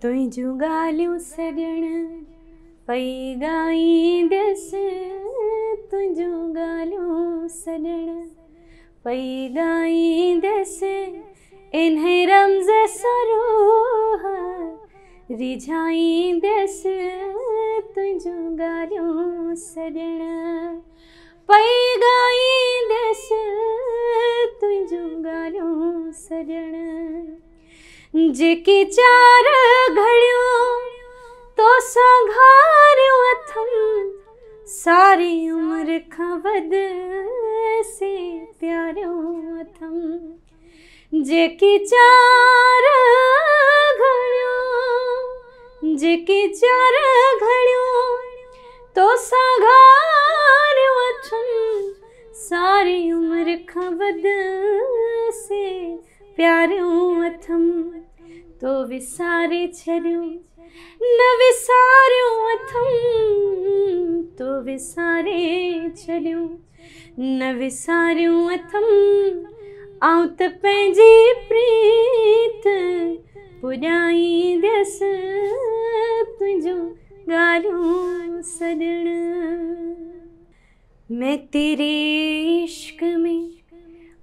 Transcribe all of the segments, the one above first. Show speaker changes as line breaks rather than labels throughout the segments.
तुझू ॻाल्हियूं सॼण पई ॻाईंदसि, तुझू ॻाल्हियूं सॼण पई ॻाईंदसि, इन्हें रम्ज़ सरूह रिझाईंदसि, तुझू ॻाल्हियूं सॼण पई ॻाईंदसि, तुझू ॻाल्हियूं सॼण। जेकी चार घड़ियों तोसां घारियूं अथमि, सारी उम्र खां वध से प्यारियूं अथमि। जेकी चार घड़ियों, जेकी चार घड़ियों तोसां घारियूं अथमि, सारी उम्र खां वध से प्यारियूं अथमि। तो विसारे छॾियूं न विसारियूं अथमि, तो विसारे छॾियूं न विसारियूं अथमि। आऊं त पंहिंजी प्रीत पुॼाईंदसि, तुझू ॻाल्हियूं सॼण। मैं तेरे इश्क में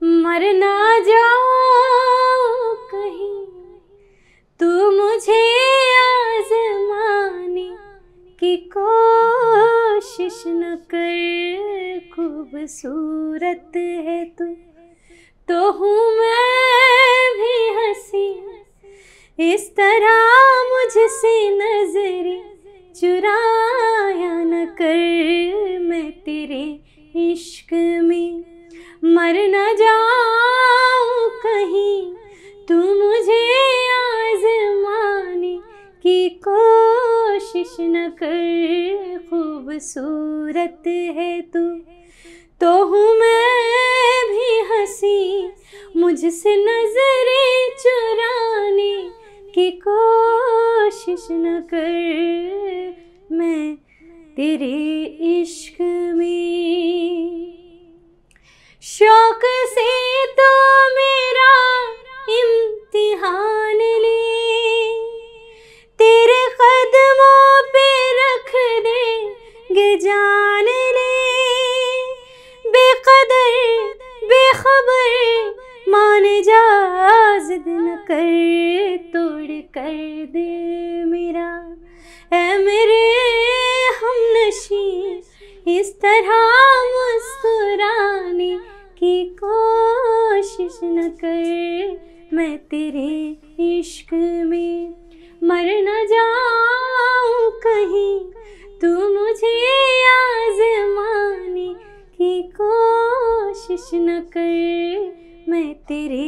मर ना जाऊं कहीं, तू मुझे आज़माने की कोशिश न कर। खूबसूरत है तू तो हूँ मैं भी हंसी, इस तरह मुझसे नजरें चुराया न कर। मैं तेरे इश्क में मर न जाऊं कहीं, तू मुझे आज़माने की कोशिश न कर। खूबसूरत है तू तो हूँ मैं भी हंसी, मुझसे नजरें चुराने की कोशिश न कर। मैं तेरे इश्क में शौक से तो मेरा इम्तिहान ले, तेरे कदमों पे रख देंगे जान ले। बेकदर बेखबर मान जा, जिद न कर, तोड़ कर दे मेरा ऐ मेरे हमनशी। इस तरह मुस्कुराने की कोशिश न कर। मैं तेरे इश्क में मर न जाऊं कहीं, तू मुझे आज़माने की कोशिश न कर। मैं तेरे